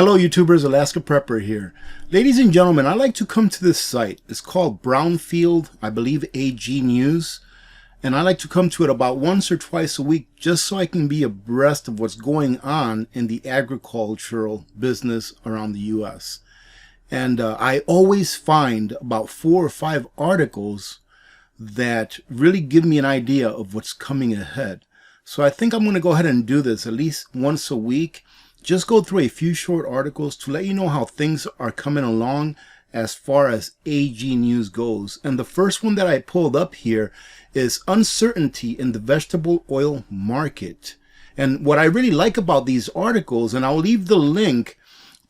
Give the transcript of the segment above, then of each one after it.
Hello YouTubers, Alaska Prepper here. Ladies and gentlemen, I like to come to this site. It's called Brownfield, I believe AG News. And I like to come to it about once or twice a week just so I can be abreast of what's going on in the agricultural business around the US. And I always find about 4 or 5 articles that really give me an idea of what's coming ahead. So I think I'm going to go ahead and do this at least once a week. Just go through a few short articles to let you know how things are coming along as far as AG News goes. And the first one that I pulled up here is uncertainty in the vegetable oil market. And what I really like about these articles, and I'll leave the link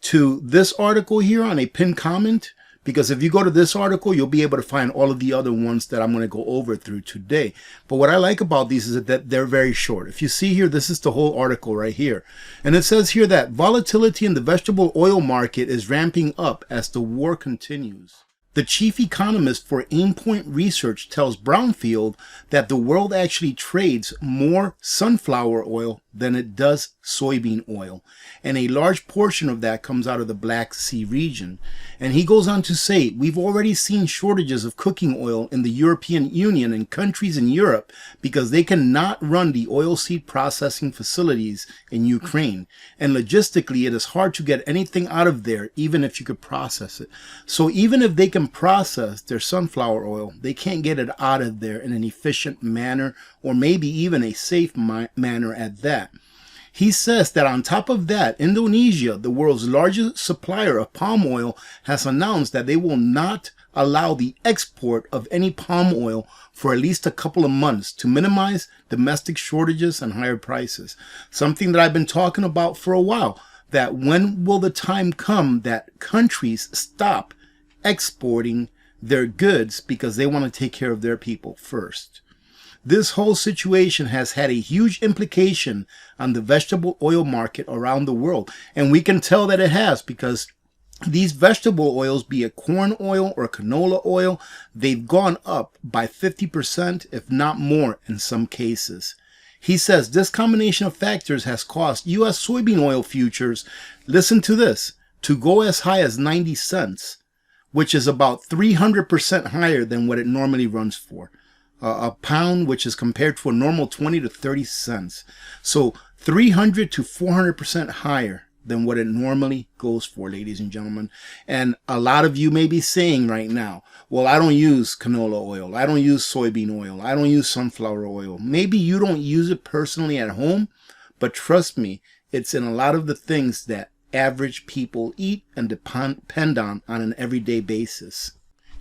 to this article here on a pinned comment, because if you go to this article, you'll be able to find all of the other ones that I'm going to go over through today. But what I like about these is that they're very short. If you see here, this is the whole article right here. And it says here that volatility in the vegetable oil market is ramping up as the war continues. The chief economist for Aimpoint Research tells Brownfield that the world actually trades more sunflower oil than it does soybean oil. And a large portion of that comes out of the Black Sea region. And he goes on to say, we've already seen shortages of cooking oil in the European Union and countries in Europe because they cannot run the oilseed processing facilities in Ukraine. And logistically, it is hard to get anything out of there, even if you could process it. So even if they can process their sunflower oil, they can't get it out of there in an efficient manner, or maybe even a safe manner at that. He says that on top of that, Indonesia, the world's largest supplier of palm oil, has announced that they will not allow the export of any palm oil for at least a couple of months to minimize domestic shortages and higher prices. Something that I've been talking about for a while, that when will the time come that countries stop exporting their goods because they want to take care of their people first. This whole situation has had a huge implication on the vegetable oil market around the world. And we can tell that it has because these vegetable oils, be it corn oil or canola oil, they've gone up by 50%, if not more in some cases. He says this combination of factors has caused U.S. soybean oil futures, listen to this, to go as high as 90 cents, which is about 300% higher than what it normally runs for. A pound, which is compared to a normal 20 to 30 cents. So 300 to 400% higher than what it normally goes for, ladies and gentlemen. And a lot of you may be saying right now, well, I don't use canola oil. I don't use soybean oil. I don't use sunflower oil. Maybe you don't use it personally at home, but trust me, it's in a lot of the things that average people eat and depend on an everyday basis.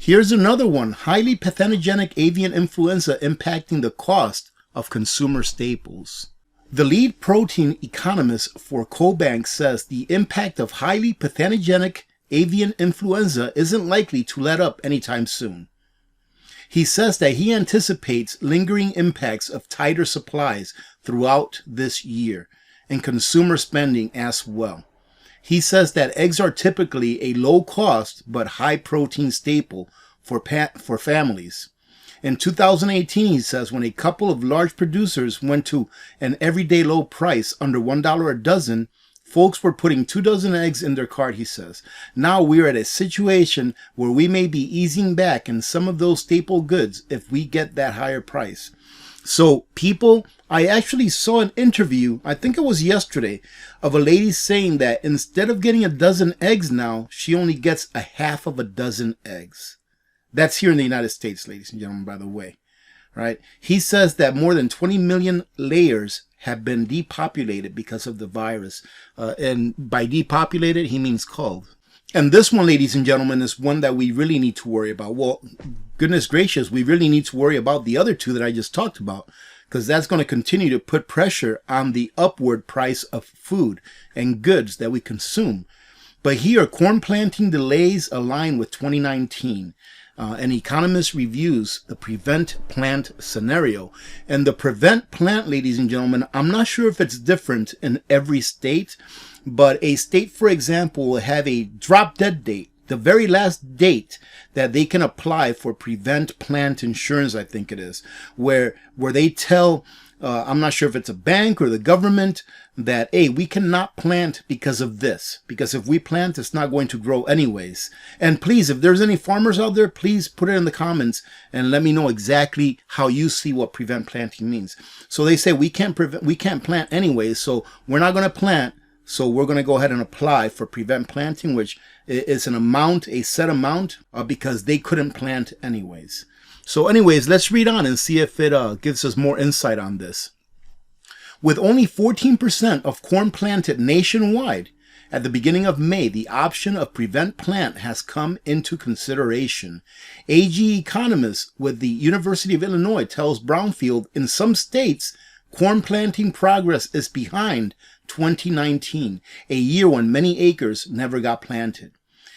Here's another one, highly pathogenic avian influenza impacting the cost of consumer staples. The lead protein economist for Fairbanks says the impact of highly pathogenic avian influenza isn't likely to let up anytime soon. He says that he anticipates lingering impacts of tighter supplies throughout this year and consumer spending as well. He says that eggs are typically a low-cost but high-protein staple for families. In 2018, he says, when a couple of large producers went to an everyday low price under $1 a dozen, folks were putting 2 dozen eggs in their cart, he says. Now we're at a situation where we may be easing back in some of those staple goods if we get that higher price. So people, I actually saw an interview, I think it was yesterday, of a lady saying that instead of getting a dozen eggs now, she only gets a half of a dozen eggs. That's here in the United States, ladies and gentlemen, by the way. Right? He says that more than 20 million layers have been depopulated because of the virus. And by depopulated, he means culled. And this one, ladies and gentlemen, is one that we really need to worry about. Well, goodness gracious, we really need to worry about the other two that I just talked about, because that's going to continue to put pressure on the upward price of food and goods that we consume. But here, corn planting delays align with 2019. An economist reviews the prevent plant scenario. And the prevent plant, ladies and gentlemen, I'm not sure if it's different in every state, but a state, for example, will have a drop dead date, the very last date that they can apply for prevent plant insurance, I think it is, where they tell I'm not sure if it's a bank or the government, that, hey, we cannot plant because of this. Because if we plant, it's not going to grow anyways. And please, if there's any farmers out there, please put it in the comments and let me know exactly how you see what prevent planting means. So they say we can't plant anyways, so we're not going to plant. So we're going to go ahead and apply for prevent planting, which is an amount, a set amount, because they couldn't plant anyways. So anyways, let's read on and see if it gives us more insight on this. With only 14% of corn planted nationwide, at the beginning of May, the option of prevent plant has come into consideration. AG economist with the University of Illinois tells Brownfield in some states, corn planting progress is behind 2019, a year when many acres never got planted.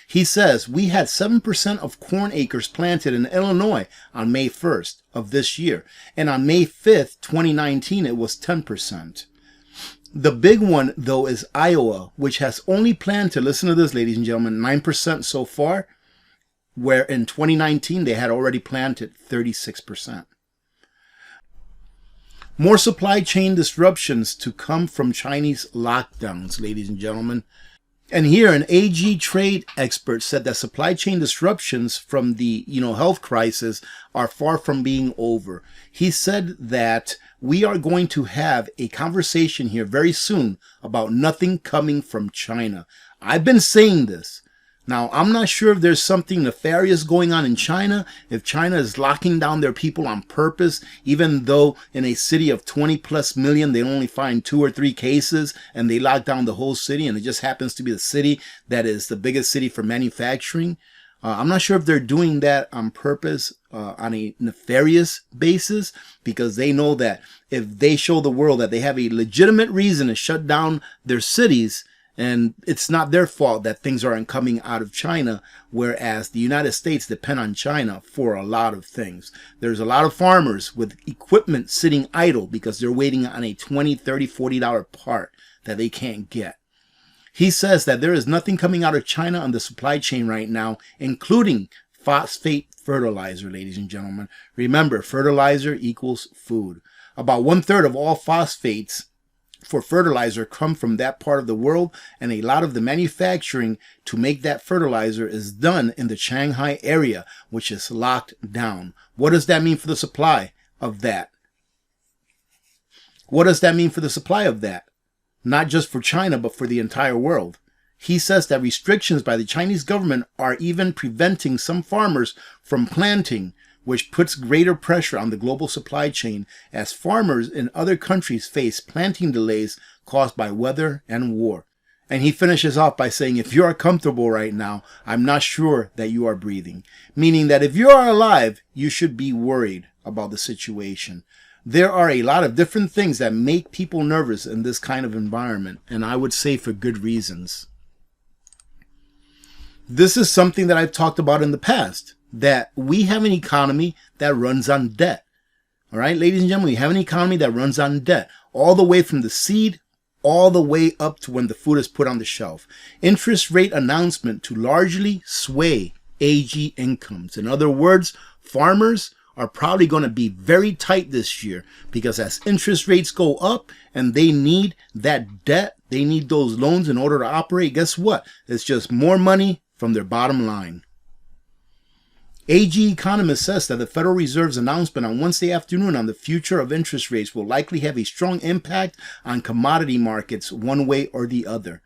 He says, we had 7% of corn acres planted in Illinois on May 1st of this year, and on May 5th, 2019, it was 10%. The big one, though, is Iowa, which has only planted, listen to this, ladies and gentlemen, 9% so far, where in 2019, they had already planted 36%. More supply chain disruptions to come from Chinese lockdowns, ladies and gentlemen. And here, an AG trade expert said that supply chain disruptions from the, health crisis are far from being over. He said that we are going to have a conversation here very soon about nothing coming from China. I've been saying this. Now, I'm not sure if there's something nefarious going on in China, if China is locking down their people on purpose, even though in a city of 20 plus million, they only find 2 or 3 cases and they lock down the whole city, and it just happens to be the city that is the biggest city for manufacturing. I'm not sure if they're doing that on purpose, on a nefarious basis, because they know that if they show the world that they have a legitimate reason to shut down their cities, and it's not their fault that things aren't coming out of China, whereas the United States depend on China for a lot of things. There's a lot of farmers with equipment sitting idle because they're waiting on a $20, $30, $40 part that they can't get. He says that there is nothing coming out of China on the supply chain right now, including phosphate fertilizer, ladies and gentlemen. Remember, fertilizer equals food. About 1/3 of all phosphates for fertilizer come from that part of the world, and a lot of the manufacturing to make that fertilizer is done in the Shanghai area, which is locked down. What does that mean for the supply of that? What does that mean for the supply of that? Not just for China, but for the entire world. He says that restrictions by the Chinese government are even preventing some farmers from planting, which puts greater pressure on the global supply chain as farmers in other countries face planting delays caused by weather and war. And he finishes off by saying, if you are comfortable right now, I'm not sure that you are breathing. Meaning that if you are alive, you should be worried about the situation. There are a lot of different things that make people nervous in this kind of environment, and I would say for good reasons. This is something that I've talked about in the past, that we have an economy that runs on debt. All right, ladies and gentlemen, we have an economy that runs on debt, all the way from the seed, all the way up to when the food is put on the shelf. Interest rate announcement to largely sway AG incomes. In other words, farmers are probably going to be very tight this year, because as interest rates go up and they need that debt, they need those loans in order to operate, guess what? It's just more money from their bottom line. AG economist says that the Federal Reserve's announcement on Wednesday afternoon on the future of interest rates will likely have a strong impact on commodity markets one way or the other.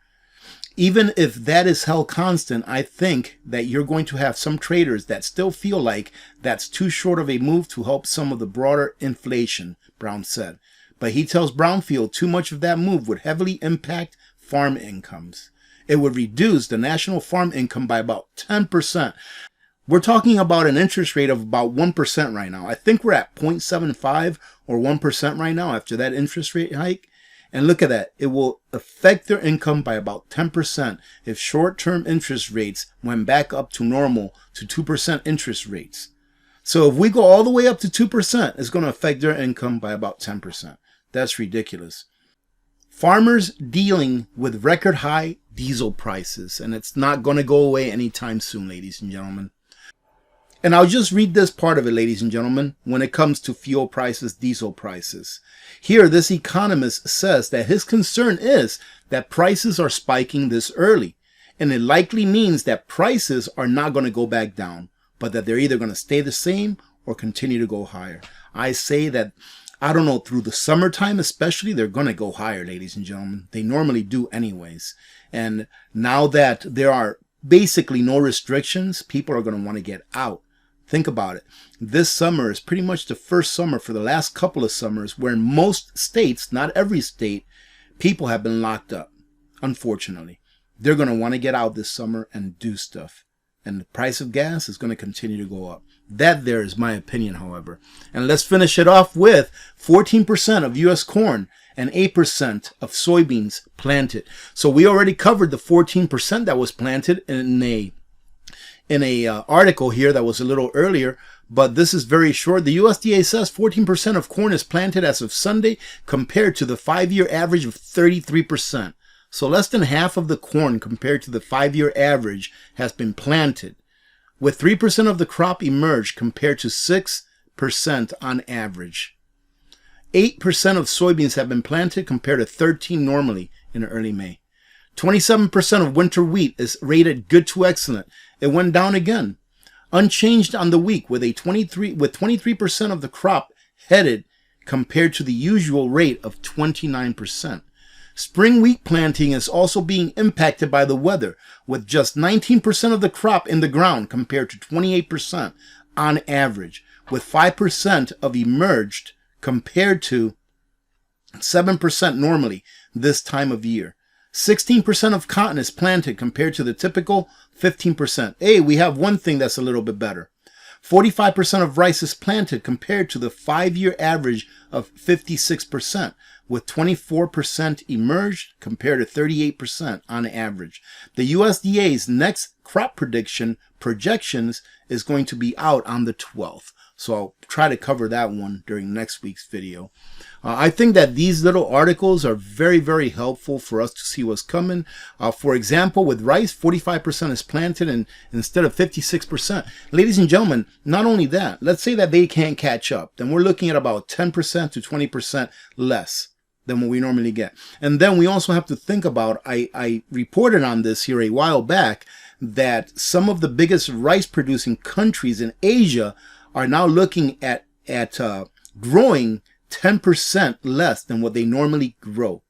Even if that is held constant, I think that you're going to have some traders that still feel like that's too short of a move to help some of the broader inflation, Brown said. But he tells Brownfield too much of that move would heavily impact farm incomes. It would reduce the national farm income by about 10%. We're talking about an interest rate of about 1% right now. I think we're at 0.75 or 1% right now after that interest rate hike. And look at that. It will affect their income by about 10% if short-term interest rates went back up to normal to 2% interest rates. So if we go all the way up to 2%, it's going to affect their income by about 10%. That's ridiculous. Farmers dealing with record high diesel prices, and it's not going to go away anytime soon, ladies and gentlemen. And I'll just read this part of it, ladies and gentlemen, when it comes to fuel prices, diesel prices. Here, this economist says that his concern is that prices are spiking this early. And it likely means that prices are not going to go back down, but that they're either going to stay the same or continue to go higher. I say that, I don't know, through the summertime especially, they're going to go higher, ladies and gentlemen. They normally do anyways. And now that there are basically no restrictions, people are going to want to get out. Think about it. This summer is pretty much the first summer for the last couple of summers where in most states, not every state, people have been locked up, unfortunately. They're going to want to get out this summer and do stuff. And the price of gas is going to continue to go up. That there is my opinion, however. And let's finish it off with 14% of U.S. corn and 8% of soybeans planted. So we already covered the 14% that was planted in a article here that was a little earlier. But this is very short. The USDA says 14% of corn is planted as of Sunday compared to the 5-year average of 33%. So less than half of the corn compared to the 5-year average has been planted, with 3% of the crop emerged compared to 6% on average. 8% of soybeans have been planted compared to 13% normally in early May. 27% of winter wheat is rated good to excellent. It went down again, unchanged on the week with 23% of the crop headed compared to the usual rate of 29%. Spring wheat planting is also being impacted by the weather, with just 19% of the crop in the ground compared to 28% on average, with 5% of emerged compared to 7% normally this time of year. 16% of cotton is planted compared to the typical 15%. Hey, we have one thing that's a little bit better. 45% of rice is planted compared to the 5-year average of 56%, with 24% emerged compared to 38% on average. The USDA's next crop projections is going to be out on the 12th. So I'll try to cover that one during next week's video. I think that these little articles are very, very helpful for us to see what's coming. For example, with rice, 45% is planted and instead of 56%. Ladies and gentlemen, not only that, let's say that they can't catch up. Then we're looking at about 10% to 20% less than what we normally get. And then we also have to think about, I reported on this here a while back, that some of the biggest rice producing countries in Asia are now looking at growing 10% less than what they normally grow.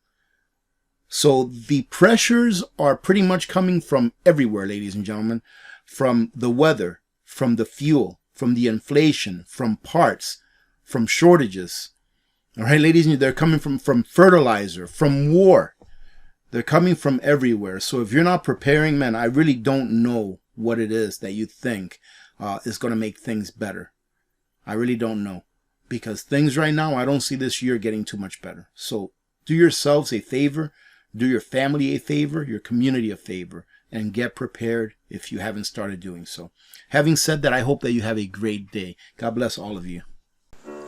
So the pressures are pretty much coming from everywhere, ladies and gentlemen, from the weather, from the fuel, from the inflation, from parts, from shortages. All right, ladies and gentlemen, they're coming from fertilizer, from war. They're coming from everywhere. So if you're not preparing, man, I really don't know what it is that you think is going to make things better. I really don't know. Because things right now, I don't see this year getting too much better. So do yourselves a favor, do your family a favor, your community a favor, and get prepared if you haven't started doing so. Having said that, I hope that you have a great day. God bless all of you.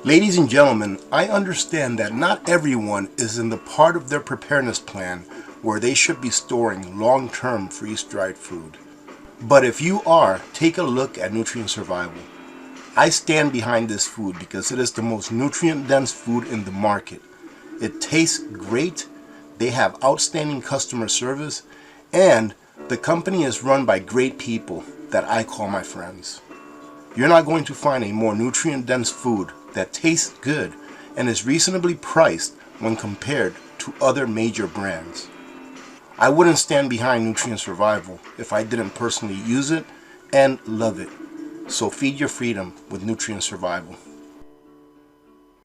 Ladies and gentlemen, I understand that not everyone is in the part of their preparedness plan where they should be storing long-term freeze-dried food. But if you are, take a look at Nutrient Survival. I stand behind this food because it is the most nutrient-dense food in the market. It tastes great, they have outstanding customer service, and the company is run by great people that I call my friends. You're not going to find a more nutrient-dense food that tastes good and is reasonably priced when compared to other major brands. I wouldn't stand behind Nutrient Survival if I didn't personally use it and love it. So feed your freedom with Nutrient Survival.